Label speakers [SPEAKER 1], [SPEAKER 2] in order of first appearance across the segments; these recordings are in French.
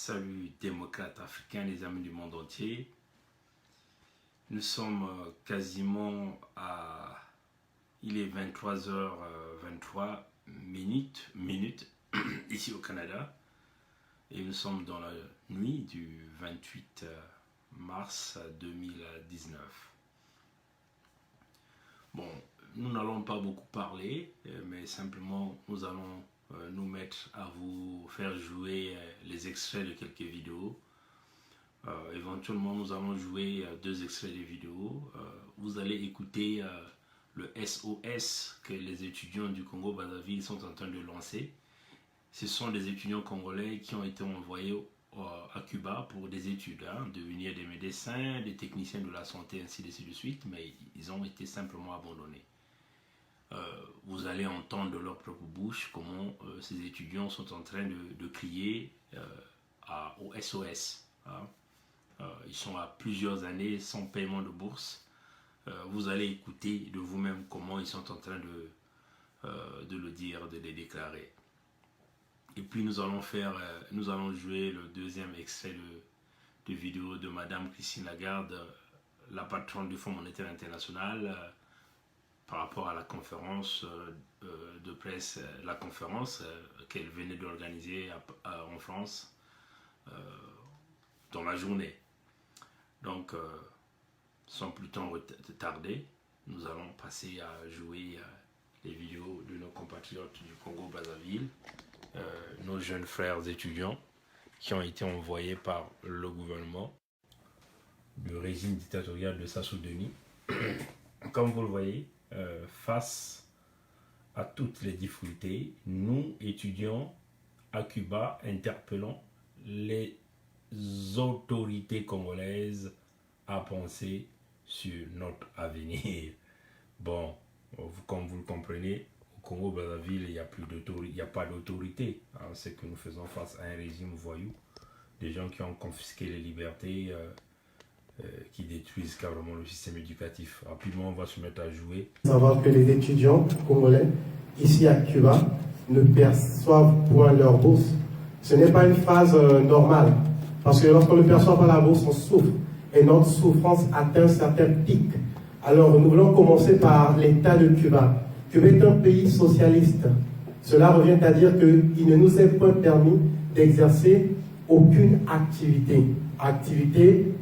[SPEAKER 1] Salut démocrates africains, les amis du monde entier. Nous sommes quasiment à... Il est 23h23 minutes ici au Canada. Et nous sommes dans la nuit du 28 mars 2019. Bon, nous n'allons pas beaucoup parler, mais simplement nous allons nous mettre à vous faire jouer les extraits de quelques vidéos. Éventuellement, nous allons jouer 2 extraits de vidéos. Vous allez écouter le SOS que les étudiants du Congo-Brazzaville sont en train de lancer. Ce sont des étudiants congolais qui ont été envoyés à Cuba pour des études, devenir des médecins, des techniciens de la santé, ainsi de suite, mais ils ont été simplement abandonnés. Vous allez entendre de leur propre bouche comment ces étudiants sont en train de crier au SOS. Ils sont à plusieurs années sans paiement de bourse. Vous allez écouter de vous-même comment ils sont en train de le dire, de les déclarer. Et puis nous allons jouer le deuxième extrait de vidéo de Madame Christine Lagarde, la patronne du Fonds monétaire international, par rapport à la conférence de presse, la conférence qu'elle venait d'organiser en France dans la journée. Donc, sans plus de temps retardé, nous allons passer à jouer les vidéos de nos compatriotes du Congo-Brazzaville, nos jeunes frères étudiants qui ont été envoyés par le gouvernement du régime dictatorial de Sassou Nguesso. Comme vous le voyez, face à toutes les difficultés, nous, étudiants à Cuba, interpellons les autorités congolaises à penser sur notre avenir. Bon, comme vous le comprenez, au Congo-Brazzaville, il n'y a pas d'autorité. C'est que nous faisons face à un régime voyou, des gens qui ont confisqué les libertés, qui détruisent carrément le système éducatif. Rapidement, on va se mettre à jouer.
[SPEAKER 2] Savoir que les étudiants congolais ici à Cuba ne perçoivent point leur bourse. Ce n'est pas une phase normale, parce que lorsqu'on ne perçoit pas la bourse, on souffre. Et notre souffrance atteint certains pics. Alors, nous voulons commencer par l'État de Cuba. Cuba est un pays socialiste. Cela revient à dire qu'il ne nous est pas permis d'exercer aucune activité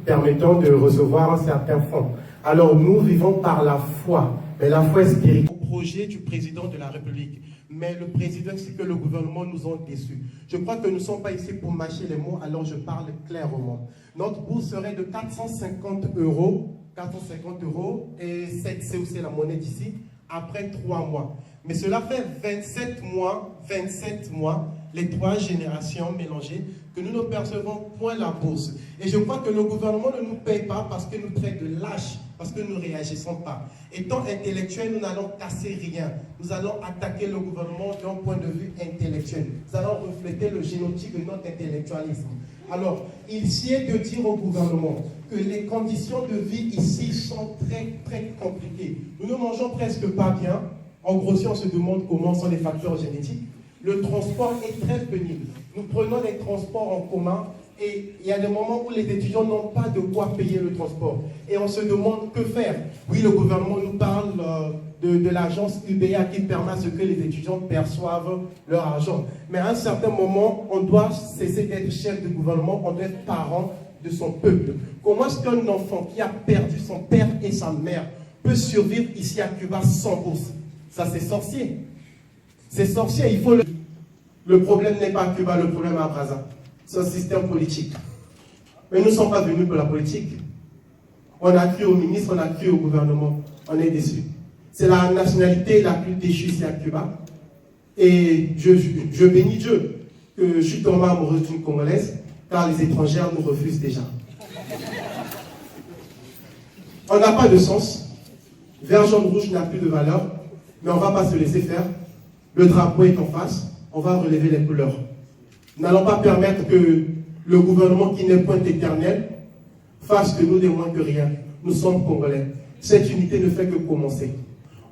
[SPEAKER 2] permettant de recevoir un certain fonds. Alors nous vivons par la foi, mais la foi est spirituelle. Au projet du président de la République, mais le président ainsi que le gouvernement nous ont déçus. Je crois que nous ne sommes pas ici pour mâcher les mots, alors je parle clairement. Notre bourse serait de 450 €, et c'est aussi la monnaie d'ici, après 3 mois. Mais cela fait 27 mois, les 3 générations mélangées, que nous ne percevons point la bourse. Et je crois que le gouvernement ne nous paye pas parce qu'il nous traite de lâches, parce que nous ne réagissons pas. Étant intellectuels, nous n'allons casser rien. Nous allons attaquer le gouvernement d'un point de vue intellectuel. Nous allons refléter le génotype de notre intellectualisme. Alors, il est de dire au gouvernement que les conditions de vie ici sont très compliquées. Nous ne mangeons presque pas bien. En gros, si on se demande comment sont les facteurs génétiques, le transport est très pénible. Nous prenons des transports en commun et il y a des moments où les étudiants n'ont pas de quoi payer le transport. Et on se demande que faire. Oui, le gouvernement nous parle de l'agence UBA qui permet à ce que les étudiants perçoivent leur argent. Mais à un certain moment, on doit cesser d'être chef de gouvernement, on doit être parent de son peuple. Comment est-ce qu'un enfant qui a perdu son père et sa mère peut survivre ici à Cuba sans bourse? Ça, c'est sorcier. C'est sorcier, il faut le... Le problème n'est pas à Cuba, le problème est à Brazza. C'est un système politique. Mais nous ne sommes pas venus pour la politique. On a cru au ministre, on a cru au gouvernement. On est déçus. C'est la nationalité la plus déchue ici à Cuba. Et je bénis Dieu que je suis tombé amoureux d'une Congolaise, car les étrangères nous refusent déjà. On n'a pas de sens. Vert, jaune, rouge n'a plus de valeur. Mais on ne va pas se laisser faire. Le drapeau est en face. On va relever les couleurs. Nous n'allons pas permettre que le gouvernement qui n'est point éternel fasse de nous des moins que rien. Nous sommes Congolais. Cette unité ne fait que commencer.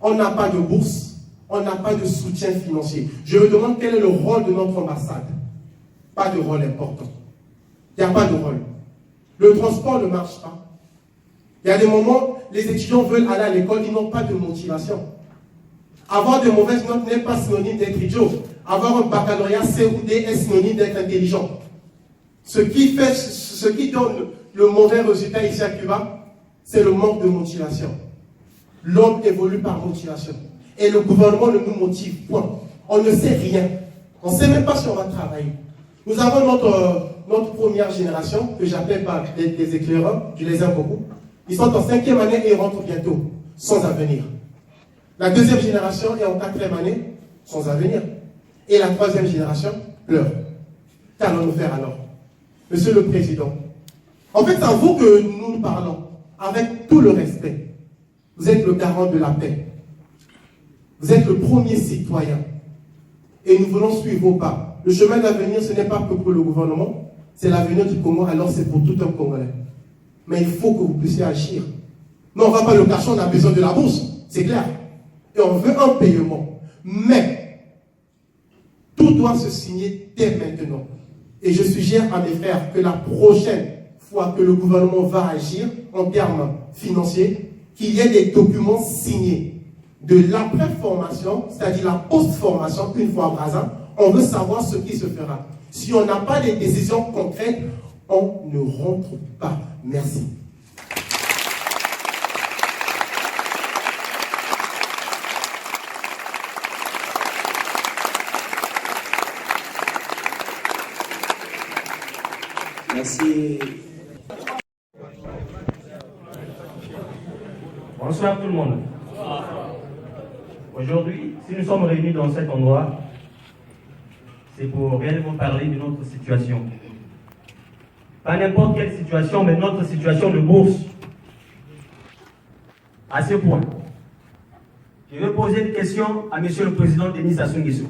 [SPEAKER 2] On n'a pas de bourse, on n'a pas de soutien financier. Je me demande quel est le rôle de notre ambassade. Pas de rôle important. il n'y a pas de rôle. Le transport ne marche pas. Il y a des moments, les étudiants veulent aller à l'école, ils n'ont pas de motivation. Avoir de mauvaises notes n'est pas synonyme d'être idiot. Avoir un baccalauréat C ou D est synonyme d'être intelligent. Ce qui donne le mauvais résultat ici à Cuba, c'est le manque de motivation. L'homme évolue par motivation. Et le gouvernement ne nous motive point. On ne sait rien. On ne sait même pas si on va travailler. Nous avons notre première génération, que j'appelle des éclaireurs, je les aime beaucoup. Ils sont en 5e année et ils rentrent bientôt, sans avenir. La deuxième génération est en 4e année, sans avenir. Et la troisième génération pleure. Qu'allons-nous faire alors? Monsieur le Président, en fait, c'est à vous que nous parlons, avec tout le respect. Vous êtes le garant de la paix. Vous êtes le premier citoyen. Et nous voulons suivre vos pas. Le chemin d'avenir, ce n'est pas que pour le gouvernement, c'est l'avenir du Congo, alors c'est pour tout un Congolais. Mais il faut que vous puissiez agir. Non, on ne va pas le cacher, on a besoin de la bourse, c'est clair. Et on veut un paiement. Mais, tout doit se signer dès maintenant. Et je suggère à mes frères que la prochaine fois que le gouvernement va agir en termes financiers, qu'il y ait des documents signés de l'après-formation, c'est-à-dire la post-formation, une fois à Brazza. On veut savoir ce qui se fera. Si on n'a pas de décisions concrètes, on ne rentre pas. Merci.
[SPEAKER 3] Merci. Bonsoir tout le monde. Aujourd'hui, si nous sommes réunis dans cet endroit, c'est pour réellement parler de notre situation. Pas n'importe quelle situation, mais notre situation de bourse. À ce point, je vais poser une question à M. le Président Denis Sassou Nguesso.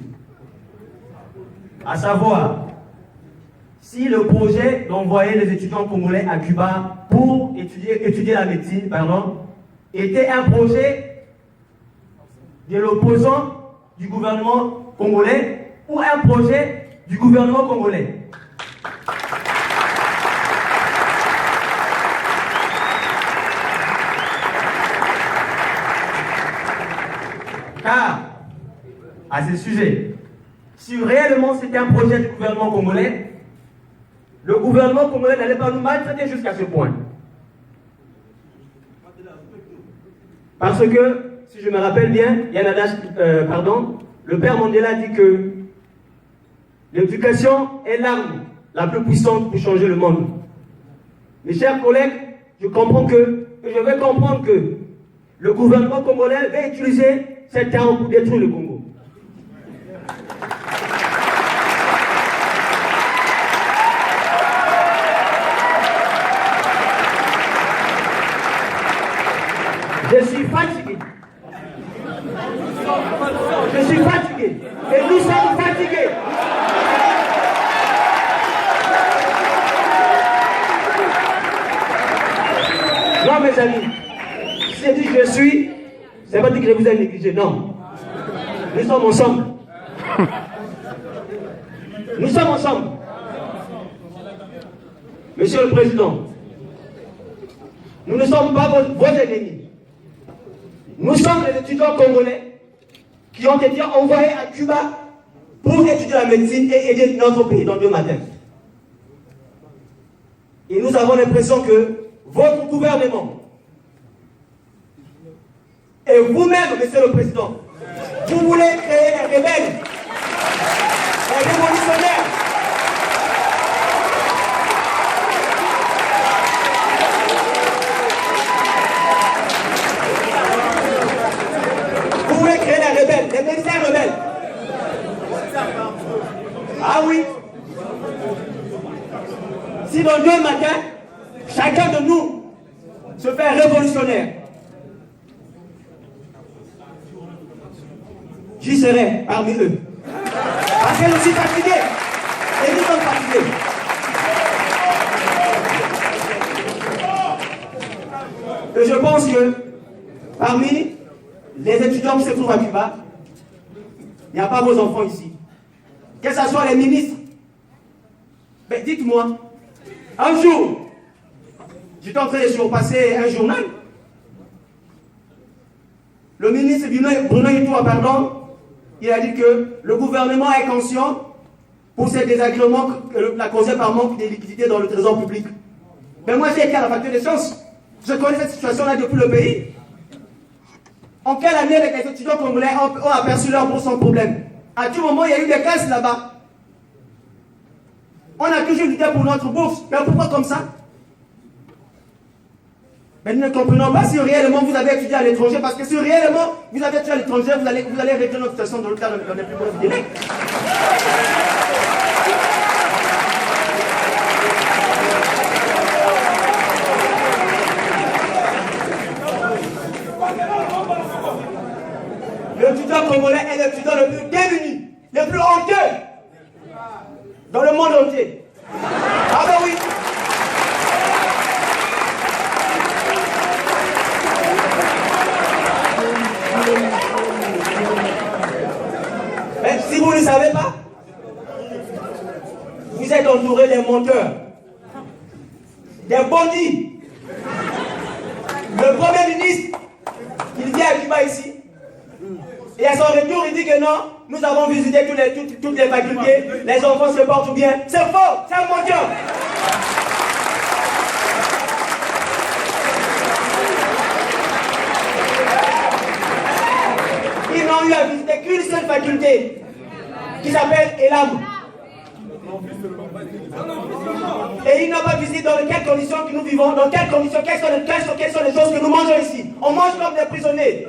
[SPEAKER 3] À savoir, si le projet d'envoyer les étudiants congolais à Cuba pour étudier la médecine, était un projet de l'opposant du gouvernement congolais ou un projet du gouvernement congolais. Car, à ce sujet, si réellement c'était un projet du gouvernement congolais, le gouvernement congolais n'allait pas nous maltraiter jusqu'à ce point. Parce que, si je me rappelle bien, il y a un adage, le père Mandela dit que l'éducation est l'arme la plus puissante pour changer le monde. Mes chers collègues, je vais comprendre que le gouvernement congolais va utiliser cette arme pour détruire le Congo. Je suis fatigué. Je suis fatigué. Et nous sommes fatigués. Non, mes amis, si je dis je suis, ça ne veut pas dire que je vous ai négligé, non. Nous sommes ensemble. Nous sommes ensemble. Monsieur le Président, nous ne sommes pas vos ennemis. Nous sommes les étudiants congolais qui ont été envoyés à Cuba pour étudier la médecine et aider notre pays dans 2 matins. Et nous avons l'impression que votre gouvernement et vous-même, Monsieur le Président, vous voulez créer les rebelles, les révolutionnaires. Vous voulez créer les rebelles, les médecins rebelles. Ah oui. Si dans 2 matins, chacun de nous se fait révolutionnaire, j'y serai parmi eux. Parce que je suis fatigué. Et nous sommes fatigués. Et je pense que parmi les étudiants qui se trouvent à Cuba, il n'y a pas vos enfants ici. Que ce soit les ministres. Mais dites-moi, Un jour, j'étais en train de surpasser un journal. Le ministre Bruno Itoua, pardon, il a dit que le gouvernement est conscient pour ces désagréments causés par manque de liquidité dans le trésor public. Mais moi, j'ai été à la faculté des sciences. Je connais cette situation-là depuis le pays. En quelle année les étudiants congolais ont aperçu leur bourse sans problème? À tout moment, il y a eu des caisses là-bas. On a toujours lutté pour notre bourse. Mais pourquoi comme ça? Mais nous ne comprenons pas si réellement vous avez étudié à l'étranger, parce que si réellement vous avez étudié à l'étranger, vous allez régler notre situation dans le cadre de les plus brefs délais. L'étudiant congolais est l'étudiant le plus démuni, le plus honteux dans le monde entier. Ah ben oui. Mais si vous ne savez pas, vous êtes entouré des menteurs, des bandits. Le Premier ministre, il vient à Cuba ici, et à son retour, il dit que non, nous avons visité toutes les facultés, les enfants se portent bien. C'est faux, c'est un menteur. Ils n'ont eu à visiter qu'une seule faculté, qui s'appelle Elam. Et ils n'ont pas visité dans quelles conditions que nous vivons, dans quelles conditions, quelles sont les choses que nous mangeons ici. On mange comme des prisonniers.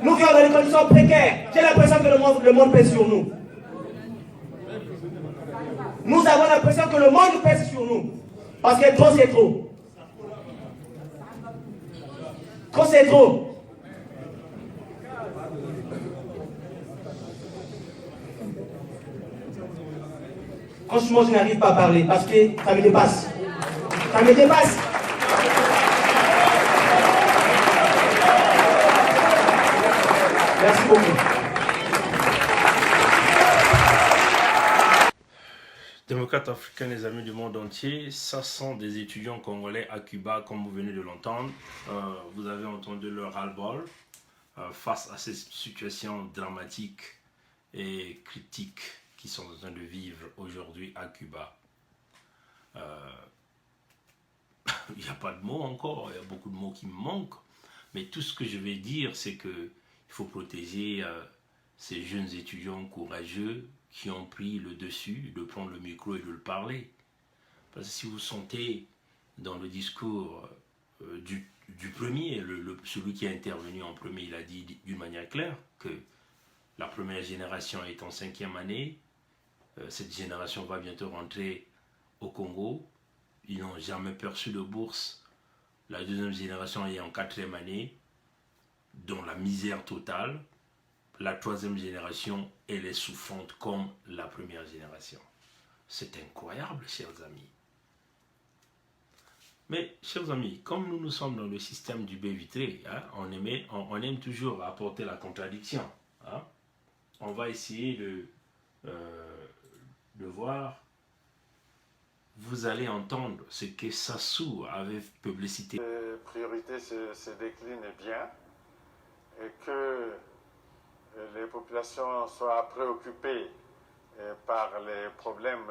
[SPEAKER 3] Nous vivons dans des conditions précaires. J'ai l'impression que le monde pèse sur nous. Nous avons l'impression que le monde pèse sur nous. Parce que trop c'est trop. Trop c'est trop. Franchement, je n'arrive pas à parler parce que ça me dépasse. Ça me dépasse. Merci beaucoup.
[SPEAKER 1] Démocrates africains, les amis du monde entier, ça sont des étudiants congolais à Cuba, comme vous venez de l'entendre. Vous avez entendu leur ras-le-bol face à ces situations dramatiques et critiques qui sont en train de vivre aujourd'hui à Cuba. Il n'y a pas de mots encore, il y a beaucoup de mots qui me manquent, mais tout ce que je vais dire, c'est qu'il faut protéger ces jeunes étudiants courageux qui ont pris le dessus de prendre le micro et de le parler. Parce que si vous sentez dans le discours du premier, celui qui a intervenu en premier, il a dit d'une manière claire que la première génération est en 5e année, cette génération va bientôt rentrer au Congo, ils n'ont jamais perçu de bourse, la deuxième génération est en 4e année, dont la misère totale, la troisième génération, elle est souffrante comme la première génération. C'est incroyable, chers amis. Mais, chers amis, comme nous sommes dans le système du baie vitré, hein, on aime toujours apporter la contradiction. Hein. On va essayer de voir. Vous allez entendre ce que Sassou avait publicité.
[SPEAKER 4] Les priorités se déclinent bien et que les populations soient préoccupées par les problèmes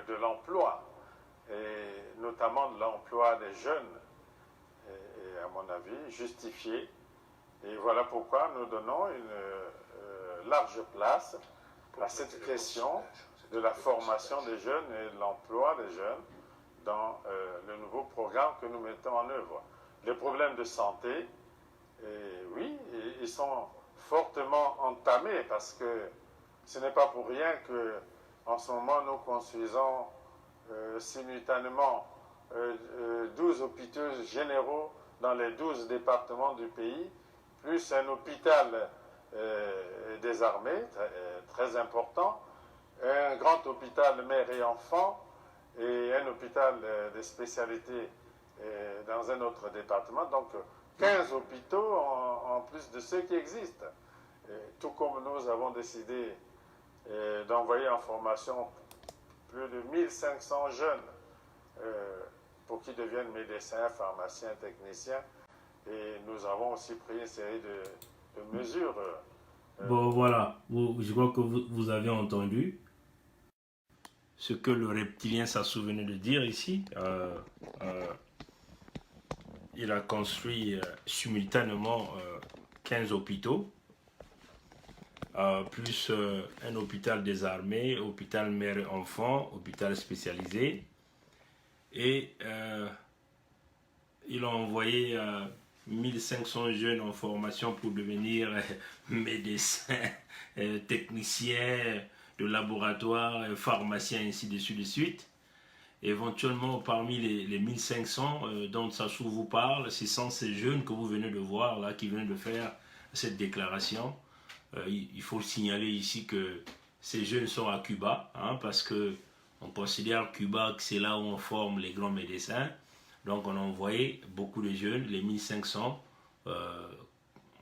[SPEAKER 4] de l'emploi, et notamment de l'emploi des jeunes, et à mon avis justifié. Et voilà pourquoi nous donnons une large place à cette question de la formation des jeunes et de l'emploi des jeunes dans le nouveau programme que nous mettons en œuvre. Les problèmes de santé, oui, ils sont fortement entamés parce que ce n'est pas pour rien que en ce moment nous construisons simultanément 12 hôpitaux généraux dans les 12 départements du pays, plus un hôpital des armées très important, un grand hôpital mère et enfants et un hôpital de spécialité dans un autre département. Donc 15 hôpitaux en plus de ceux qui existent. Tout comme nous avons décidé d'envoyer en formation plus de 1500 jeunes pour qu'ils deviennent médecins, pharmaciens, techniciens. Et nous avons aussi pris une série de mesures.
[SPEAKER 1] Bon, voilà, je crois que vous avez entendu ce que le reptilien Sassou venait de dire ici. Il a construit simultanément 15 hôpitaux, plus un hôpital des armées, hôpital mère-enfant, hôpital spécialisé. Et il a envoyé 1500 jeunes en formation pour devenir médecins, techniciens de laboratoire, pharmaciens, ainsi de suite. Éventuellement, parmi les 1500 dont Sassou vous parle, ce sont ces jeunes que vous venez de voir là, qui viennent de faire cette déclaration. Il faut signaler ici que ces jeunes sont à Cuba, hein, parce que on considère Cuba que c'est là où on forme les grands médecins. Donc on a envoyé beaucoup de jeunes, les 1500,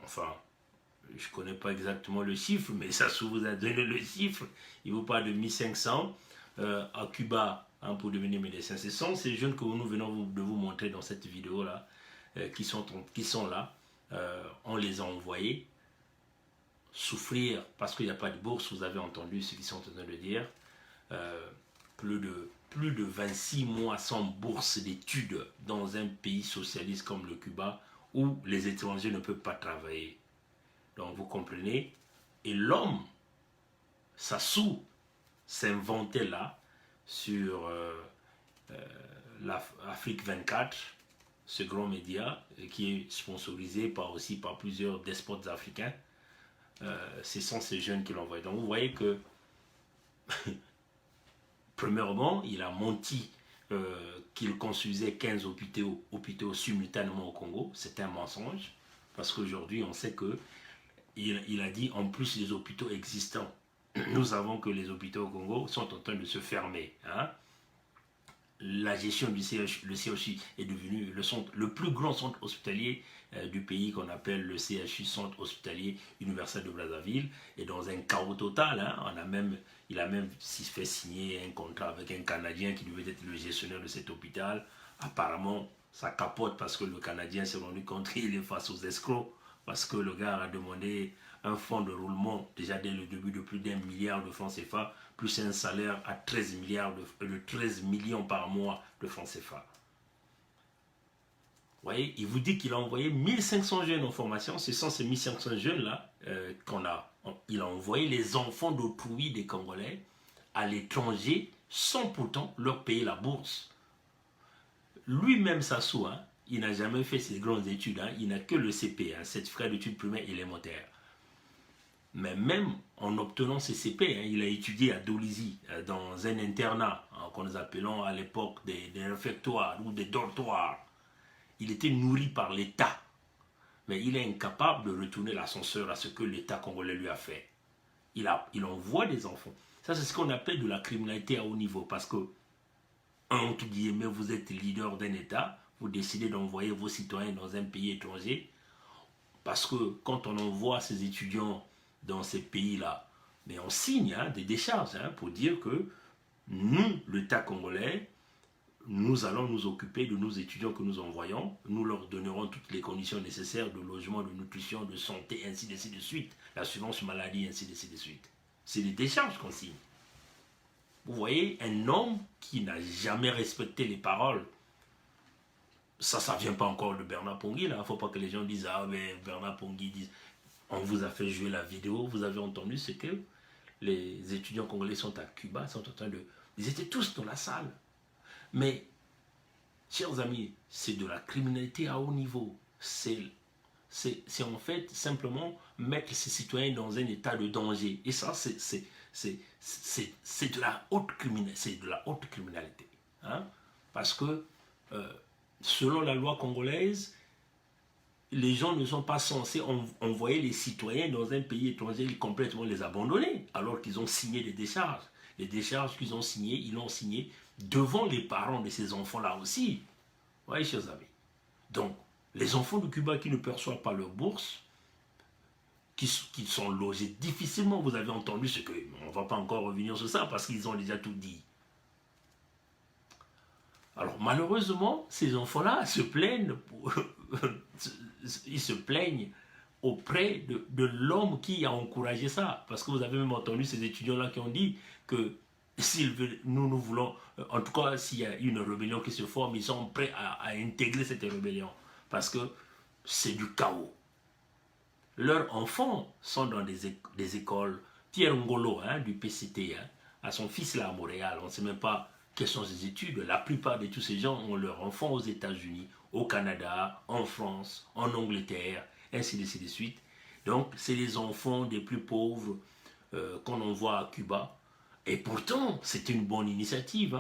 [SPEAKER 1] enfin, je ne connais pas exactement le chiffre, mais Sassou vous a donné le chiffre, il vous parle de 1500 à Cuba, hein, pour devenir médecin. Ce sont ces jeunes que nous venons de vous montrer dans cette vidéo-là, qui sont là. On les a envoyés souffrir parce qu'il n'y a pas de bourse, vous avez entendu ce qu'ils sont en train de dire. Plus de 26 mois sans bourse d'études dans un pays socialiste comme le Cuba, où les étrangers ne peuvent pas travailler. Donc vous comprenez. Et l'homme, Sassou, s'inventait là sur l'Afrique 24, ce grand média qui est sponsorisé aussi par plusieurs despotes africains. Ce sont ces jeunes qui l'envoient. Donc vous voyez que premièrement, il a menti qu'il construisait 15 hôpitaux simultanément au Congo. C'est un mensonge, parce qu'aujourd'hui, on sait qu'il a dit en plus des hôpitaux existants. Nous savons que les hôpitaux au Congo sont en train de se fermer. Hein. La gestion du CHU, le CHU est devenu le plus grand centre hospitalier du pays, qu'on appelle le CHU, Centre Hospitalier Universel de Brazzaville, et dans un chaos total. Hein, il a même fait signer un contrat avec un Canadien qui devait être le gestionnaire de cet hôpital. Apparemment, ça capote parce que le Canadien s'est rendu compte qu'il est face aux escrocs, parce que le gars a demandé un fonds de roulement déjà dès le début de plus d'1 milliard de francs CFA, plus un salaire à 13 millions par mois de francs CFA. Vous voyez, il vous dit qu'il a envoyé 1500 jeunes en formation. Ce sont ces 1500 jeunes-là il a envoyé les enfants d'autrui des Congolais à l'étranger sans pourtant leur payer la bourse. Lui-même, Sassou, hein, il n'a jamais fait ses grandes études. Hein, il n'a que le CP, hein, certificat d'études primaires élémentaires. Mais même en obtenant ses CP, hein, il a étudié à Dolisie, dans un internat, hein, qu'on nous appelons à l'époque des réfectoires ou des dortoirs. Il était nourri par l'État, mais il est incapable de retourner l'ascenseur à ce que l'État congolais lui a fait. Il envoie des enfants. Ça, c'est ce qu'on appelle de la criminalité à haut niveau, parce que, entre guillemets, vous êtes leader d'un État, vous décidez d'envoyer vos citoyens dans un pays étranger, parce que quand on envoie ces étudiants dans ces pays-là, mais on signe, hein, des décharges, hein, pour dire que nous, l'État congolais, nous allons nous occuper de nos étudiants que nous envoyons, nous leur donnerons toutes les conditions nécessaires de logement, de nutrition, de santé, ainsi de suite, l'assurance maladie, ainsi de suite. C'est des décharges qu'on signe. Vous voyez, un homme qui n'a jamais respecté les paroles, ça ne vient pas encore de Bernard Pongui, là. Il ne faut pas que les gens disent, ah mais Bernard Pongui dit, on vous a fait jouer la vidéo, vous avez entendu ce que les étudiants congolais sont à Cuba, sont en train de... Ils étaient tous dans la salle. Mais, chers amis, c'est de la criminalité à haut niveau. C'est en fait simplement mettre ces citoyens dans un état de danger. Et ça, c'est de la haute criminalité. Hein? Parce que, selon la loi congolaise, les gens ne sont pas censés envoyer les citoyens dans un pays étranger et complètement les abandonner, alors qu'ils ont signé des décharges. Les décharges qu'ils ont signées, ils l'ont signé devant les parents de ces enfants-là aussi. Vous voyez, chers amis. Donc, les enfants de Cuba qui ne perçoivent pas leur bourse, qui sont logés difficilement, vous avez entendu ce que... On ne va pas encore revenir sur ça parce qu'ils ont déjà tout dit. Alors, malheureusement, ces enfants-là se plaignent, ils se plaignent auprès de l'homme qui a encouragé ça. Parce que vous avez même entendu ces étudiants-là qui ont dit que nous voulons, en tout cas, s'il y a une rébellion qui se forme, ils sont prêts à intégrer cette rébellion. Parce que c'est du chaos. Leurs enfants sont dans des écoles. Pierre Ngolo, du PCT, à son fils là à Montréal, on ne sait même pas quelles sont ses études. La plupart de tous ces gens ont leurs enfants aux États-Unis, au Canada, en France, en Angleterre, ainsi de suite. Donc, c'est les enfants des plus pauvres qu'on envoie à Cuba. Et pourtant, c'est une bonne initiative.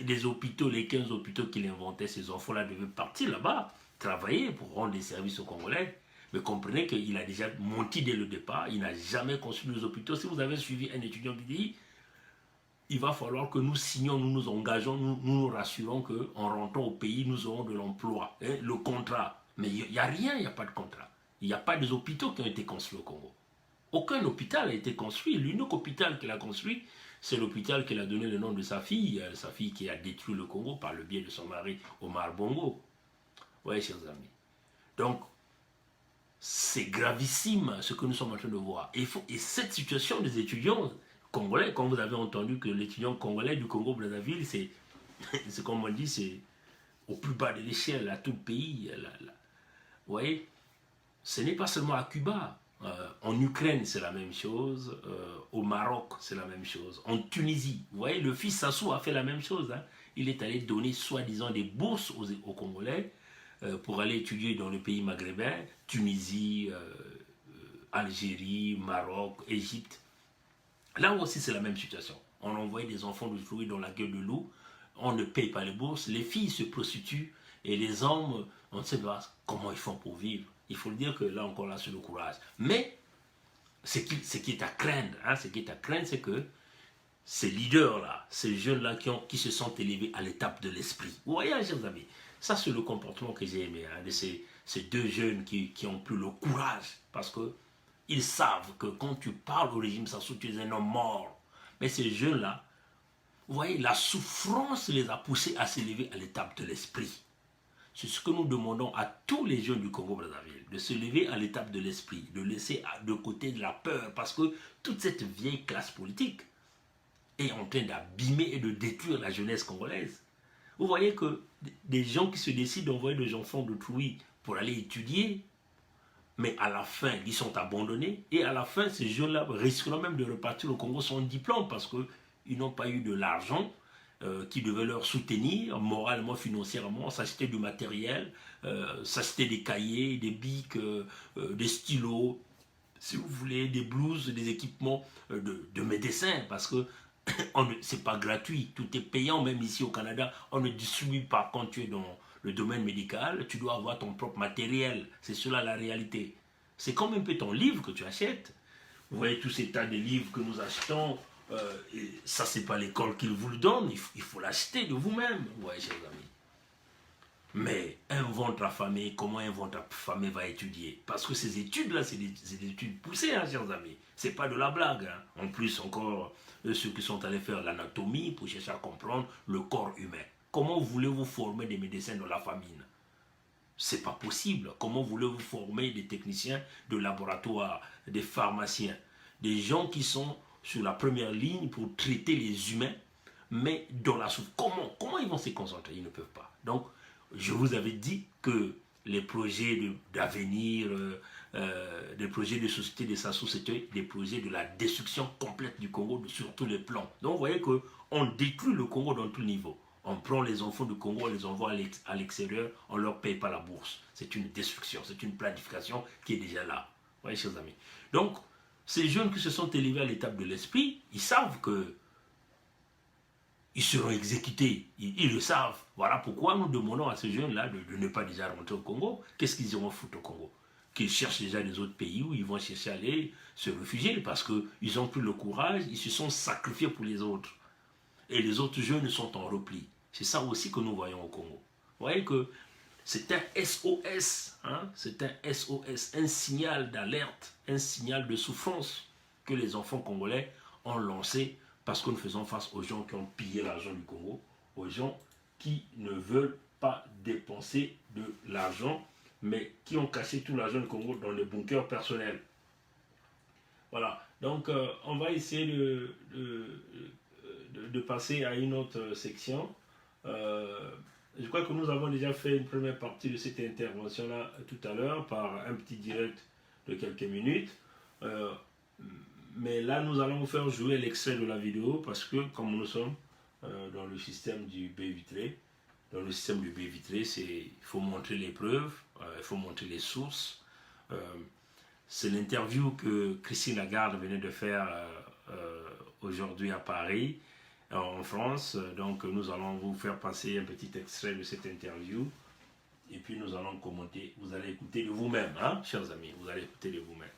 [SPEAKER 1] Les hôpitaux, les 15 hôpitaux qu'il inventait, ces enfants-là devaient partir là-bas, travailler pour rendre des services aux Congolais. Mais comprenez qu'il a déjà menti dès le départ, il n'a jamais construit nos hôpitaux. Si vous avez suivi un étudiant qui dit, il va falloir que nous signions, nous nous engageons, nous rassurons qu'en rentrant au pays, nous aurons de l'emploi, le contrat. Mais il n'y a rien, il n'y a pas de contrat. Il n'y a pas des hôpitaux qui ont été construits au Congo. Aucun hôpital a été construit. L'unique hôpital qu'il a construit, c'est l'hôpital qu'il a donné le nom de sa fille qui a détruit le Congo par le biais de son mari Omar Bongo. Oui, chers amis. Donc, c'est gravissime ce que nous sommes en train de voir. Et cette situation des étudiants congolais, comme vous avez entendu que l'étudiant congolais du Congo-Brazzaville, c'est comme on dit, c'est au plus bas de l'échelle, à tout le pays. Vous voyez, ce n'est pas seulement à Cuba. En Ukraine, c'est la même chose. Au Maroc, c'est la même chose. En Tunisie, vous voyez, le fils Sassou a fait la même chose. Il est allé donner soi-disant des bourses aux Congolais pour aller étudier dans le pays maghrébin, Tunisie, Algérie, Maroc, Égypte. Là aussi, c'est la même situation. On envoie des enfants de jouer dans la gueule de loup, on ne paye pas les bourses, les filles se prostituent et les hommes, on ne sait pas comment ils font pour vivre. Il faut le dire que là encore, là, c'est le courage. Mais ce qui est à craindre, c'est que ces leaders-là, ces jeunes-là qui se sont élevés à l'étape de l'esprit. Vous voyez, chers amis, ça c'est le comportement que j'ai aimé, de ces deux jeunes qui ont plus le courage, parce qu'ils savent que quand tu parles au régime Sassou, tu es un homme mort. Mais ces jeunes-là, vous voyez, la souffrance les a poussés à s'élever à l'étape de l'esprit. C'est ce que nous demandons à tous les jeunes du Congo-Brazzaville, de se lever à l'étape de l'esprit, de laisser de côté de la peur, parce que toute cette vieille classe politique est en train d'abîmer et de détruire la jeunesse congolaise. Vous voyez que des gens qui se décident d'envoyer des enfants d'autrui pour aller étudier, mais à la fin, ils sont abandonnés, et à la fin, ces jeunes-là risqueront même de repartir au Congo sans diplôme, parce qu'ils n'ont pas eu de l'argent qui devait leur soutenir moralement, financièrement, s'acheter du matériel, s'acheter des cahiers, des bics, des stylos, si vous voulez, des blouses, des équipements de médecins, parce que c'est pas gratuit, tout est payant, même ici au Canada, on ne distribue pas quand tu es dans le domaine médical, tu dois avoir ton propre matériel, c'est cela la réalité. C'est comme un peu ton livre que tu achètes. Vous voyez tous ces tas de livres que nous achetons, et ça c'est pas l'école qui vous le donne, il faut l'acheter de vous-même, vous voyez chers amis. Mais un ventre affamé, comment un ventre affamé va étudier? Parce que ces études-là, c'est des études poussées, chers amis. C'est pas de la blague. En plus, encore, ceux qui sont allés faire l'anatomie pour chercher à comprendre le corps humain. Comment voulez-vous former des médecins dans la famine? C'est pas possible. Comment voulez-vous former des techniciens de laboratoire, des pharmaciens, des gens qui sont sur la première ligne pour traiter les humains, mais dans la souffrance? Comment ils vont se concentrer? Ils ne peuvent pas. Donc, je vous avais dit que les projets d'avenir, des projets de société de Sassou, c'était des projets de la destruction complète du Congo sur tous les plans. Donc vous voyez qu'on détruit le Congo dans tous les niveaux. On prend les enfants du Congo, on les envoie à l'extérieur, on ne leur paye pas la bourse. C'est une destruction, c'est une planification qui est déjà là. Vous voyez, chers amis. Donc, ces jeunes qui se sont élevés à l'étape de l'esprit, ils savent que ils seront exécutés, ils le savent. Voilà pourquoi nous demandons à ces jeunes-là de ne pas déjà rentrer au Congo. Qu'est-ce qu'ils iront foutre au Congo? Qu'ils cherchent déjà des autres pays où ils vont chercher à aller se réfugier parce qu'ils n'ont plus le courage, ils se sont sacrifiés pour les autres. Et les autres jeunes sont en repli. C'est ça aussi que nous voyons au Congo. Vous voyez que c'est un SOS, c'est un SOS, un signal d'alerte, un signal de souffrance que les enfants congolais ont lancé parce que nous faisons face aux gens qui ont pillé l'argent du Congo, aux gens qui ne veulent pas dépenser de l'argent, mais qui ont caché tout l'argent du Congo dans les bunkers personnels. Voilà, donc on va essayer de passer à une autre section. Je crois que nous avons déjà fait une première partie de cette intervention-là tout à l'heure par un petit direct de quelques minutes. Mais là, nous allons vous faire jouer l'extrait de la vidéo parce que comme nous sommes dans le système du baie vitré, il faut montrer les preuves, il faut montrer les sources. C'est l'interview que Christine Lagarde venait de faire aujourd'hui à Paris, en France. Donc nous allons vous faire passer un petit extrait de cette interview et puis nous allons commenter. Vous allez écouter de vous-même, hein, chers amis, vous allez écouter de vous-même.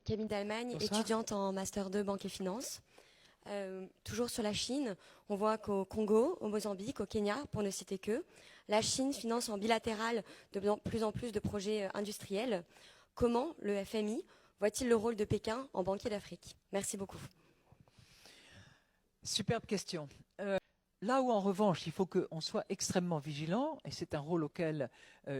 [SPEAKER 5] Camille Dalmagne, étudiante en Master 2 Banque et Finance. Toujours sur la Chine, on voit qu'au Congo, au Mozambique, au Kenya, pour ne citer que, la Chine finance en bilatéral de plus en plus de projets industriels. Comment le FMI voit-il le rôle de Pékin en banquier d'Afrique? Merci beaucoup.
[SPEAKER 6] Superbe question. Là où en revanche il faut qu'on soit extrêmement vigilant, et c'est un rôle auquel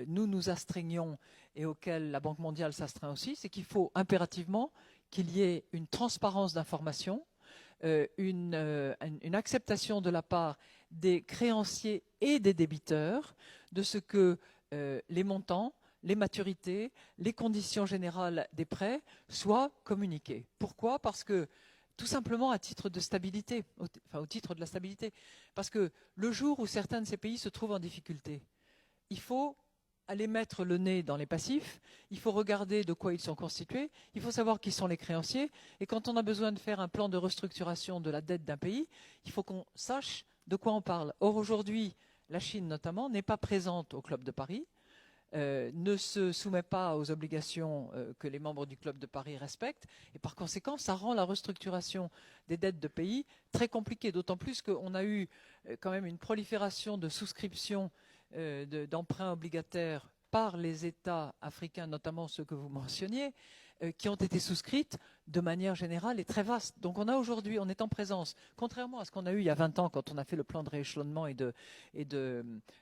[SPEAKER 6] nous nous astreignons et auquel la Banque mondiale s'astreint aussi, c'est qu'il faut impérativement qu'il y ait une transparence d'information, une acceptation de la part des créanciers et des débiteurs de ce que les montants, les maturités, les conditions générales des prêts soient communiquées. Pourquoi? Parce que tout simplement à titre de stabilité, au titre de la stabilité. Parce que le jour où certains de ces pays se trouvent en difficulté, il faut aller mettre le nez dans les passifs, il faut regarder de quoi ils sont constitués, il faut savoir qui sont les créanciers, et quand on a besoin de faire un plan de restructuration de la dette d'un pays, il faut qu'on sache de quoi on parle. Or aujourd'hui, la Chine notamment n'est pas présente au Club de Paris, ne se soumet pas aux obligations que les membres du Club de Paris respectent, et par conséquent, ça rend la restructuration des dettes de pays très compliquée, d'autant plus qu'on a eu quand même une prolifération de souscriptions d'emprunts obligataires par les États africains, notamment ceux que vous mentionniez, qui ont été souscrites de manière générale et très vaste. Donc on a aujourd'hui, on est en présence, contrairement à ce qu'on a eu il y a 20 ans quand on a fait le plan de rééchelonnement et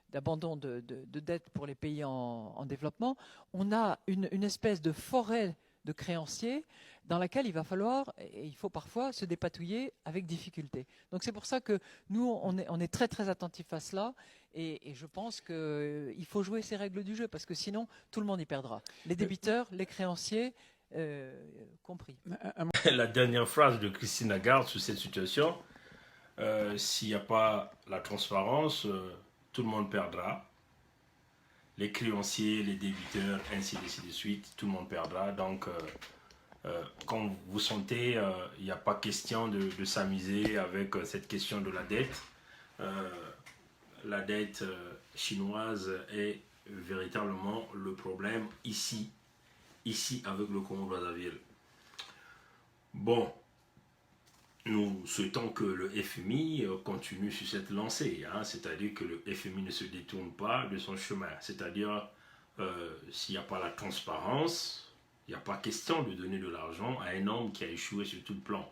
[SPEAKER 6] d'abandon de dettes pour les pays en développement, on a une espèce de forêt de créanciers dans laquelle il va falloir, et il faut parfois se dépatouiller avec difficulté. Donc c'est pour ça que nous, on est très très attentifs à cela, et je pense qu'il faut jouer ces règles du jeu, parce que sinon, tout le monde y perdra. Les débiteurs, les créanciers, compris.
[SPEAKER 1] La dernière phrase de Christine Lagarde sur cette situation, s'il n'y a pas la transparence, tout le monde perdra. Les créanciers, les débiteurs, ainsi de suite, tout le monde perdra. Donc, quand vous sentez, il n'y a pas question de s'amuser avec cette question de la dette. La dette chinoise est véritablement le problème ici avec le Congo-Brazzaville. Bon, nous souhaitons que le FMI continue sur cette lancée, hein, c'est-à-dire que le FMI ne se détourne pas de son chemin, c'est-à-dire s'il n'y a pas la transparence, il n'y a pas question de donner de l'argent à un homme qui a échoué sur tout le plan,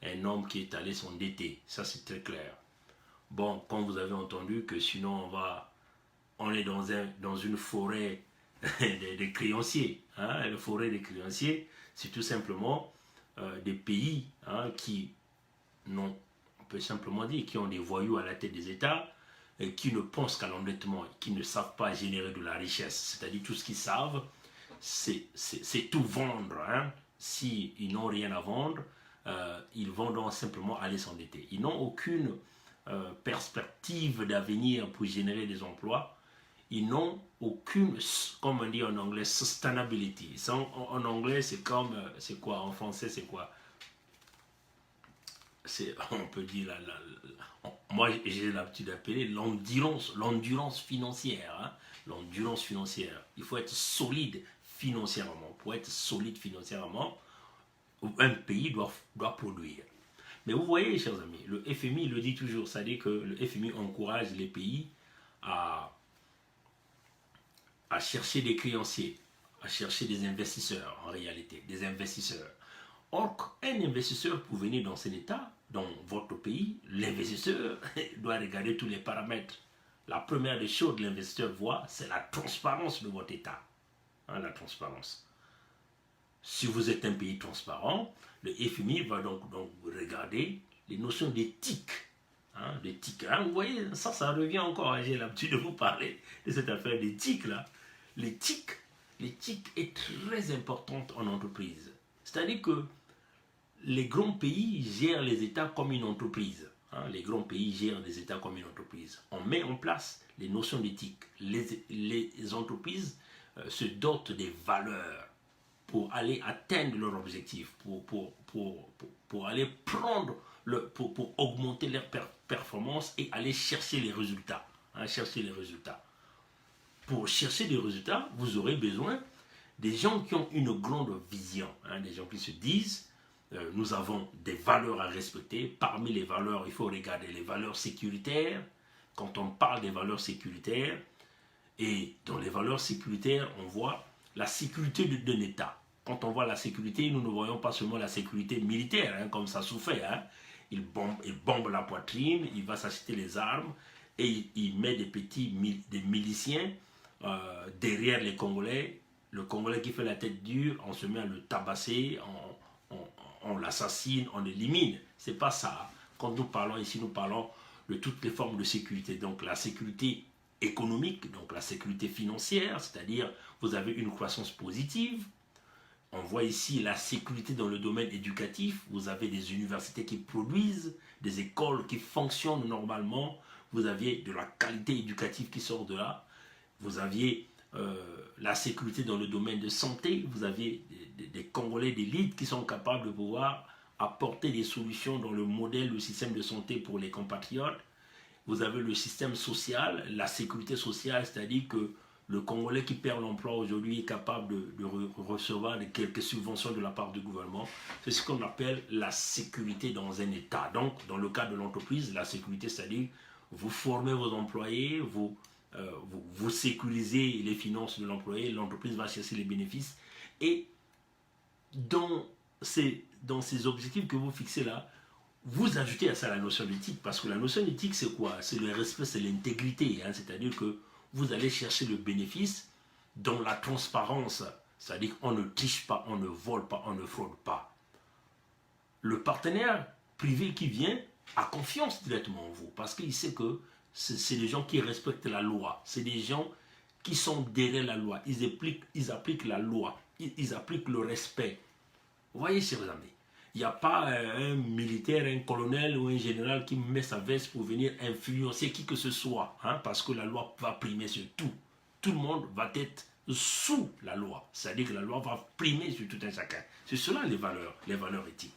[SPEAKER 1] un homme qui est allé s'endetter, ça c'est très clair. Bon, comme vous avez entendu que sinon on est dans une forêt des créanciers, hein, la forêt des créanciers, c'est tout simplement des pays qui n'ont, on peut simplement dire, qui ont des voyous à la tête des États, et qui ne pensent qu'à l'endettement, qui ne savent pas générer de la richesse. C'est-à-dire tout ce qu'ils savent, c'est tout vendre. Hein. S'ils n'ont rien à vendre, ils vont donc simplement aller s'endetter. Ils n'ont aucune perspective d'avenir pour générer des emplois. Ils n'ont aucune, comme on dit en anglais, sustainability. En anglais, c'est comme, c'est quoi? En français, c'est quoi? On peut dire, moi j'ai l'habitude d'appeler l'endurance financière. Hein? L'endurance financière. Il faut être solide financièrement. Pour être solide financièrement, un pays doit produire. Mais vous voyez, chers amis, le FMI le dit toujours, c'est-à-dire que le FMI encourage les pays à chercher des créanciers, à chercher des investisseurs, en réalité, des investisseurs. Or, un investisseur pour venir dans cet état, dans votre pays, l'investisseur doit regarder tous les paramètres la première des choses que l'investisseur voit, c'est la transparence de votre État. Hein, la transparence. Si vous êtes un pays transparent, le FMI va donc regarder les notions d'éthique. Hein, d'éthique. Hein, vous voyez, ça revient encore. Hein, j'ai l'habitude de vous parler de cette affaire d'éthique là. L'éthique est très importante en entreprise. C'est-à-dire que les grands pays gèrent les États comme une entreprise. Hein, les grands pays gèrent les États comme une entreprise. On met en place les notions d'éthique. Les entreprises se dotent des valeurs pour aller atteindre leur objectif, pour aller prendre, pour augmenter leur performance et aller chercher les résultats. Hein, chercher les résultats. Pour chercher des résultats, vous aurez besoin des gens qui ont une grande vision, hein, des gens qui se disent nous avons des valeurs à respecter. Parmi les valeurs, il faut regarder les valeurs sécuritaires. Quand on parle des valeurs sécuritaires, et dans les valeurs sécuritaires, on voit la sécurité d'un État. Quand on voit la sécurité, nous ne voyons pas seulement la sécurité militaire, hein, comme ça souffrait. Hein. Il bombe la poitrine, il va s'acheter les armes et il met des miliciens derrière les Congolais. Le Congolais qui fait la tête dure, on se met à le tabasser, on l'assassine, on l'élimine. C'est pas ça. Quand nous parlons ici, nous parlons de toutes les formes de sécurité. Donc la sécurité économique, donc la sécurité financière, c'est-à-dire vous avez une croissance positive. On voit ici la sécurité dans le domaine éducatif. Vous avez des universités qui produisent, des écoles qui fonctionnent normalement. Vous avez de la qualité éducative qui sort de là. Vous aviez la sécurité dans le domaine de santé. Vous avez des Congolais d'élite qui sont capables de pouvoir apporter des solutions dans le modèle, le système de santé pour les compatriotes. Vous avez le système social, la sécurité sociale, c'est-à-dire que le Congolais qui perd l'emploi aujourd'hui est capable de recevoir quelques subventions de la part du gouvernement. C'est ce qu'on appelle la sécurité dans un État. Donc, dans le cas de l'entreprise, la sécurité, c'est-à-dire vous formez vos employés, vous sécurisez les finances de l'employé, l'entreprise va chercher les bénéfices. Et dans ces objectifs que vous fixez là, vous ajoutez à ça la notion d'éthique, parce que la notion d'éthique, c'est quoi? C'est le respect, c'est l'intégrité. Hein, c'est-à-dire que vous allez chercher le bénéfice dans la transparence. C'est-à-dire qu'on ne triche pas, on ne vole pas, on ne fraude pas. Le partenaire privé qui vient a confiance directement en vous, parce qu'il sait que c'est des gens qui respectent la loi. C'est des gens qui sont derrière la loi. Ils appliquent la loi. Ils appliquent le respect. Vous voyez, chers amis, il n'y a pas un militaire, un colonel ou un général qui met sa veste pour venir influencer qui que ce soit, hein, parce que la loi va primer sur tout. Tout le monde va être sous la loi. C'est-à-dire que la loi va primer sur tout un chacun. C'est cela les valeurs éthiques.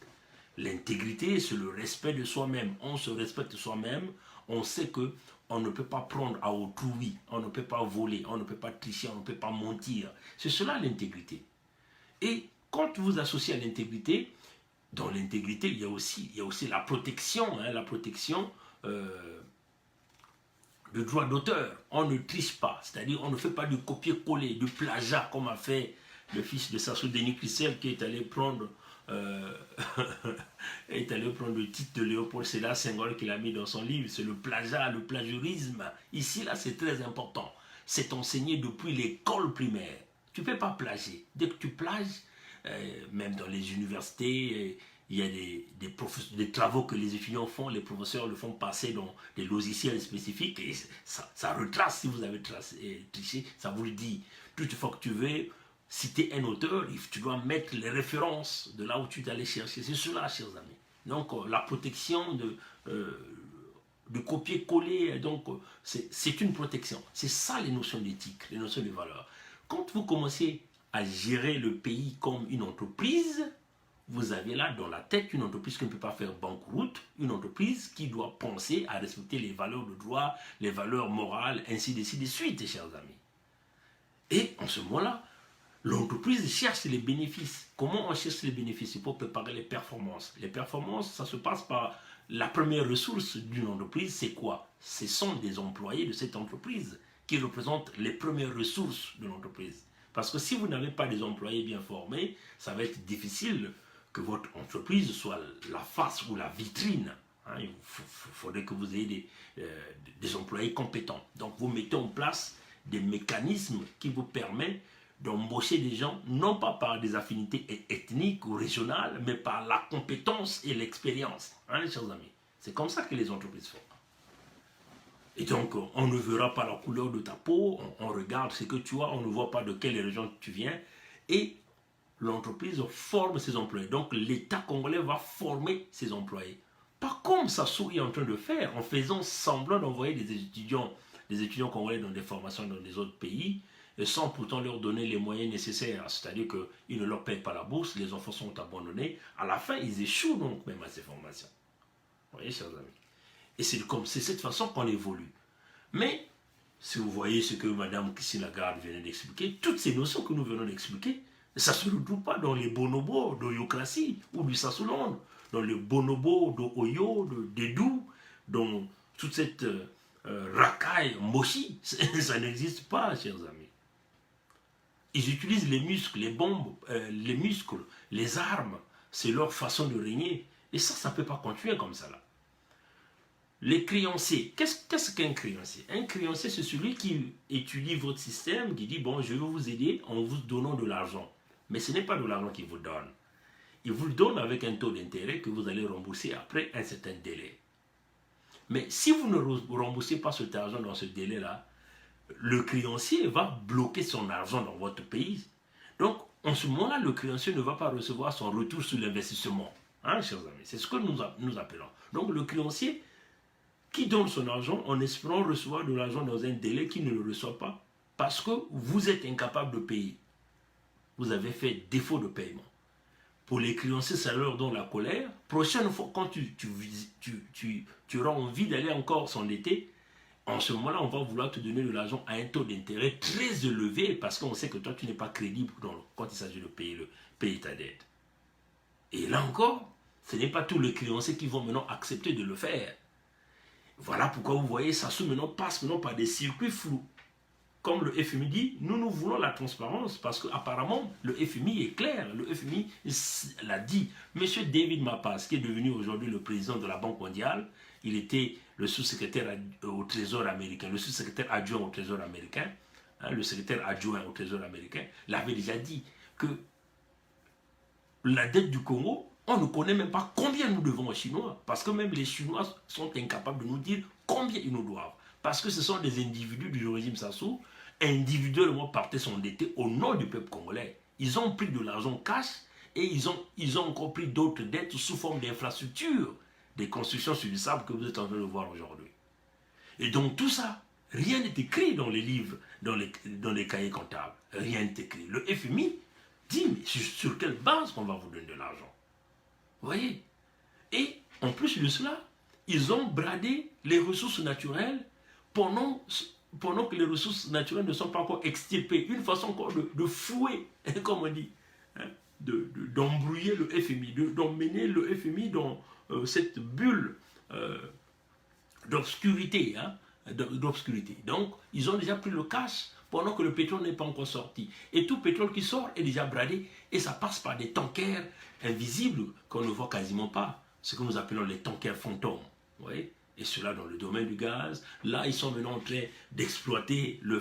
[SPEAKER 1] L'intégrité, c'est le respect de soi-même. On se respecte soi-même. On sait qu'on ne peut pas prendre à autrui. On ne peut pas voler. On ne peut pas tricher. On ne peut pas mentir. C'est cela l'intégrité. Et quand vous associez à l'intégrité, dans l'intégrité, il y a aussi la protection. Hein, la protection de droit d'auteur. On ne triche pas. C'est-à-dire on ne fait pas du copier-coller, du plagiat, comme a fait le fils de Sassou Denis Christel qui est allé prendre... est allé prendre le titre de Léopold Sédar Senghor qu'il a mis dans son livre. C'est le plagiat, le plagiarisme. Ici, là, c'est très important. C'est enseigné depuis l'école primaire. Tu ne peux pas plagier. Dès que tu plages, même dans les universités, il y a des travaux que les étudiants font, les professeurs le font passer dans des logiciels spécifiques et ça retrace si vous avez triché, ça vous le dit. Toutefois que tu veux citer un auteur, tu dois mettre les références de là où tu allais chercher. C'est cela, chers amis. Donc, la protection de copier-coller, donc, c'est une protection. C'est ça les notions d'éthique, les notions de valeur. Quand vous commencez à gérer le pays comme une entreprise, vous avez là dans la tête une entreprise qui ne peut pas faire banqueroute, une entreprise qui doit penser à respecter les valeurs de droit, les valeurs morales, ainsi de suite, chers amis. Et en ce moment-là, l'entreprise cherche les bénéfices. Comment on cherche les bénéfices? Il faut préparer les performances. Les performances, ça se passe par la première ressource d'une entreprise, c'est quoi? Ce sont des employés de cette entreprise qui représentent les premières ressources de l'entreprise. Parce que si vous n'avez pas des employés bien formés, ça va être difficile que votre entreprise soit la face ou la vitrine Hein, il faudrait que vous ayez des employés compétents. Donc vous mettez en place des mécanismes qui vous permettent d'embaucher des gens, non pas par des affinités ethniques ou régionales, mais par la compétence et l'expérience. Hein, les chers amis, c'est comme ça que les entreprises font. Et donc, on ne verra pas la couleur de ta peau, on regarde ce que tu as, on ne voit pas de quelle région tu viens, et l'entreprise forme ses employés. Donc, l'État congolais va former ses employés. Pas comme Sassou est en train de faire, en faisant semblant d'envoyer des étudiants congolais dans des formations dans des autres pays, et sans pourtant leur donner les moyens nécessaires. C'est-à-dire qu'ils ne leur payent pas la bourse, les enfants sont abandonnés. À la fin, ils échouent donc même à ces formations. Vous voyez, chers amis. Et c'est cette façon qu'on évolue. Mais, si vous voyez ce que Mme Christine Lagarde venait d'expliquer, toutes ces notions que nous venons d'expliquer, ça ne se retrouve pas dans les bonobos d'Oyokratie ou du Sassoulande, dans les bonobos d'Oyo, d'Edou, dans toute cette racaille mochi. Ça n'existe pas, chers amis. Ils utilisent les muscles, les bombes, les muscles, les armes. C'est leur façon de régner. Et ça ne peut pas continuer comme ça là. Les créanciers, qu'est-ce qu'un créancier? Un créancier, c'est celui qui étudie votre système, qui dit, bon, je vais vous aider en vous donnant de l'argent. Mais ce n'est pas de l'argent qu'il vous donne. Il vous le donne avec un taux d'intérêt que vous allez rembourser après un certain délai. Mais si vous ne remboursez pas cet argent dans ce délai-là, le créancier va bloquer son argent dans votre pays. Donc, en ce moment-là, le créancier ne va pas recevoir son retour sur l'investissement. Hein, chers amis, c'est ce que nous appelons. Donc, le créancier qui donne son argent en espérant recevoir de l'argent dans un délai qu'il ne le reçoit pas parce que vous êtes incapable de payer. Vous avez fait défaut de paiement. Pour les créanciers, ça leur donne la colère. Prochaine fois, quand tu auras envie d'aller encore s'endetter, en ce moment-là, on va vouloir te donner de l'argent à un taux d'intérêt très élevé parce qu'on sait que toi, tu n'es pas crédible quand il s'agit de payer ta dette. Et là encore, ce n'est pas tous les créanciers qui vont maintenant accepter de le faire. Voilà pourquoi vous voyez, Sassou maintenant passe par des circuits flous. Comme le FMI dit, nous voulons la transparence parce qu'apparemment, le FMI est clair. Le FMI l'a dit. Monsieur David Mapas, qui est devenu aujourd'hui le président de la Banque mondiale, il était le sous-secrétaire au Trésor américain, le sous-secrétaire adjoint au Trésor américain, hein, le secrétaire adjoint au Trésor américain, l'avait déjà dit que la dette du Congo, on ne connaît même pas combien nous devons aux Chinois. Parce que même les Chinois sont incapables de nous dire combien ils nous doivent. Parce que ce sont des individus du régime Sassou, individuellement partis s'endetter au nom du peuple congolais. Ils ont pris de l'argent cash et ils ont encore pris d'autres dettes sous forme d'infrastructures, des constructions sur du sable que vous êtes en train de voir aujourd'hui. Et donc tout ça, rien n'est écrit dans les livres, dans les cahiers comptables. Rien n'est écrit. Le FMI dit, mais sur quelle base on va vous donner de l'argent? Vous voyez? Et en plus de cela, ils ont bradé les ressources naturelles pendant que les ressources naturelles ne sont pas encore extirpées. Une façon encore de fouer, comme on dit, hein, d'embrouiller le FMI, d'emmener le FMI dans cette bulle d'obscurité. Hein, Donc, ils ont déjà pris le cash pendant que le pétrole n'est pas encore sorti. Et tout pétrole qui sort est déjà bradé et ça passe par des tankers invisibles qu'on ne voit quasiment pas. Ce que nous appelons les tankers fantômes. Vous voyez? Et cela dans le domaine du gaz. Là, ils sont maintenant en train d'exploiter le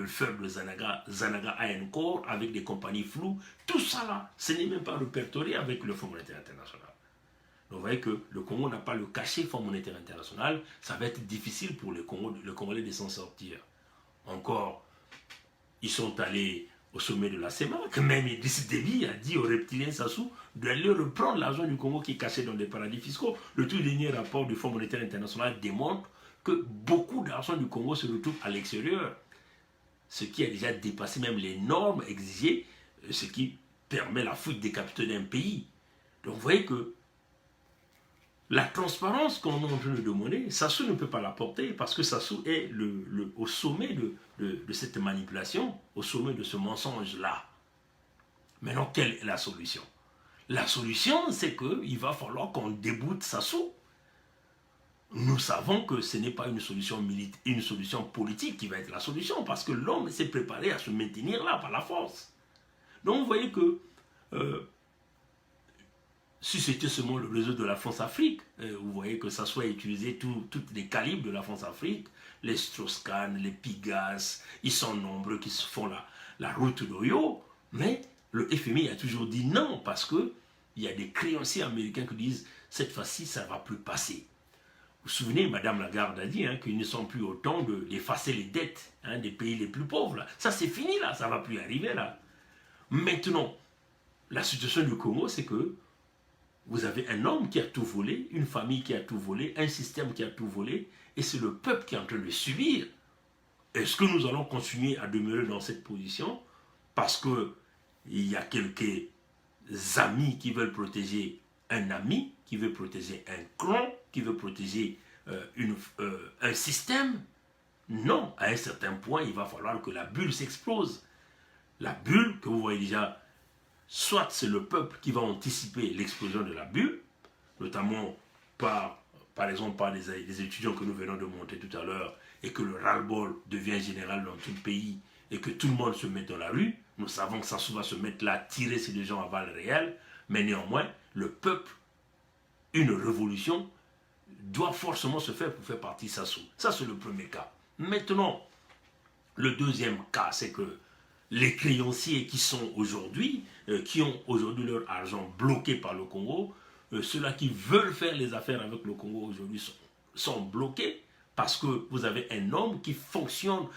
[SPEAKER 1] faible Zanaga Iron Core avec des compagnies floues. Tout ça là, ce n'est même pas répertorié avec le Fonds monétaire international. Donc vous voyez que le Congo n'a pas le cachet Fonds monétaire international. Ça va être difficile pour le Congolais de s'en sortir. Encore, ils sont allés au sommet de la CEMAC. Même Idriss Déby a dit aux reptiliens Sassou d'aller reprendre l'argent du Congo qui est caché dans des paradis fiscaux. Le tout dernier rapport du Fonds monétaire international démontre que beaucoup d'argent du Congo se retrouve à l'extérieur. Ce qui a déjà dépassé même les normes exigées, ce qui permet la fuite des capitaux d'un pays. Donc vous voyez que la transparence qu'on est en train de demander, Sassou ne peut pas l'apporter parce que Sassou est au sommet de cette manipulation, au sommet de ce mensonge-là. Maintenant, quelle est la solution? La solution, c'est qu'il va falloir qu'on déboute Sassou. Nous savons que ce n'est pas une solution politique qui va être la solution parce que l'homme s'est préparé à se maintenir là par la force. Donc vous voyez que si c'était seulement le réseau de la France-Afrique, vous voyez que ça soit utilisé tous les calibres de la France-Afrique, les Strauss-Kahn, les Pigas, ils sont nombreux qui se font la route d'Oyo, mais le FMI a toujours dit non, parce qu'il y a des créanciers américains qui disent cette fois-ci, ça ne va plus passer. Vous vous souvenez, Madame Lagarde a dit qu'ils ne sont plus au temps d'effacer les dettes des pays les plus pauvres. Là. Ça, c'est fini, là, ça ne va plus arriver. Là. Maintenant, la situation du Congo, c'est que vous avez un homme qui a tout volé, une famille qui a tout volé, un système qui a tout volé, et c'est le peuple qui est en train de subir. Est-ce que nous allons continuer à demeurer dans cette position parce qu'il y a quelques amis qui veulent protéger un ami, qui veut protéger un clan, qui veut protéger un système? Non, à un certain point, il va falloir que la bulle s'explose. La bulle, que vous voyez déjà, soit c'est le peuple qui va anticiper l'explosion de la bulle, notamment par exemple par les étudiants que nous venons de montrer tout à l'heure, et que le ras-le-bol devient général dans tout le pays, et que tout le monde se met dans la rue. Nous savons que ça va se mettre là, tirer sur les gens à balles réelles, mais néanmoins, le peuple, une révolution, doit forcément se faire pour faire partie Sassou. Ça, c'est le premier cas. Maintenant, le deuxième cas, c'est que les créanciers qui sont aujourd'hui, qui ont aujourd'hui leur argent bloqué par le Congo, ceux-là qui veulent faire les affaires avec le Congo aujourd'hui sont bloqués parce que vous avez un homme qui fonctionne,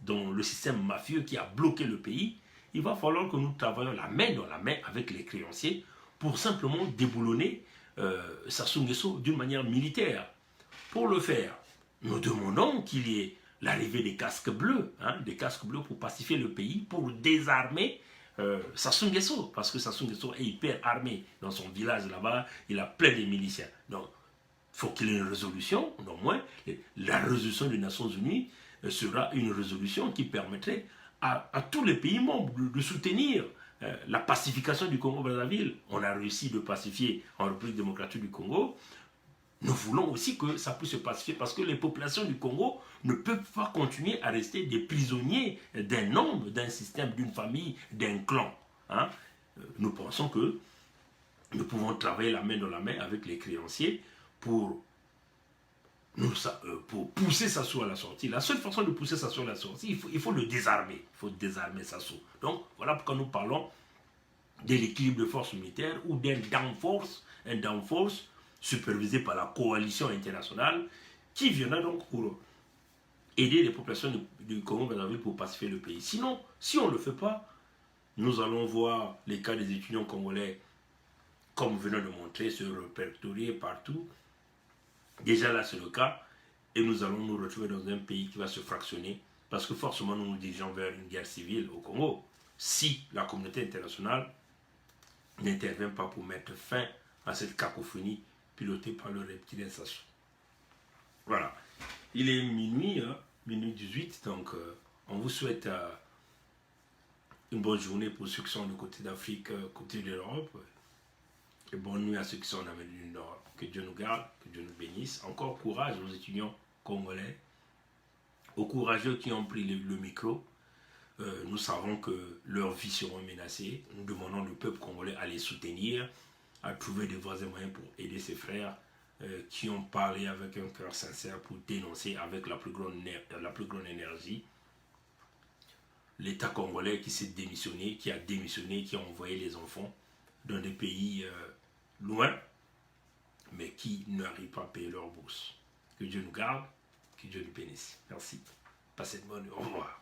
[SPEAKER 1] dans le système mafieux qui a bloqué le pays. Il va falloir que nous travaillions la main dans la main avec les créanciers pour simplement déboulonner Sassou Nguesso d'une manière militaire. Pour le faire, nous demandons qu'il y ait l'arrivée des casques bleus pour pacifier le pays, pour désarmer Sassou Nguesso, parce que Sassou Nguesso est hyper armé dans son village là-bas, il a plein de miliciens. Donc, il faut qu'il y ait une résolution, au moins, la résolution des Nations Unies sera une résolution qui permettrait à tous les pays membres de soutenir la pacification du Congo-Brazzaville. On a réussi de pacifier en République démocratique du Congo. Nous voulons aussi que ça puisse se pacifier parce que les populations du Congo ne peuvent pas continuer à rester des prisonniers d'un homme, d'un système, d'une famille, d'un clan. Nous pensons que nous pouvons travailler la main dans la main avec les créanciers pour pousser Sassou à la sortie. La seule façon de pousser Sassou à la sortie, il faut le désarmer. Il faut désarmer Sassou. Donc, voilà pourquoi nous parlons de l'équilibre de force militaire ou d'un downforce supervisé par la coalition internationale qui viendra donc pour aider les populations du Congo-Brazzaville pour pacifier le pays. Sinon, si on ne le fait pas, nous allons voir les cas des étudiants congolais, comme venons de montrer, se répertorier partout. Déjà là, c'est le cas. Et nous allons nous retrouver dans un pays qui va se fractionner parce que forcément, nous nous dirigeons vers une guerre civile au Congo. Si la communauté internationale n'intervient pas pour mettre fin à cette cacophonie pilotée par le reptilien Sassou. Voilà. Il est minuit 18, donc on vous souhaite une bonne journée pour ceux qui sont du côté d'Afrique, côté de l'Europe. Et bonne nuit à ceux qui sont en Amérique du Nord. Que Dieu nous garde, que Dieu nous bénisse. Encore courage aux étudiants congolais, aux courageux qui ont pris le micro. Nous savons que leurs vies seront menacées. Nous demandons au peuple congolais à les soutenir, à trouver des voies et moyens pour aider ses frères qui ont parlé avec un cœur sincère pour dénoncer avec la plus grande énergie l'État congolais qui s'est démissionné, qui a envoyé les enfants dans des pays loin, mais qui n'arrivent pas à payer leur bourse. Que Dieu nous garde, que Dieu nous bénisse. Merci. Passez de bonne nuit. Au revoir.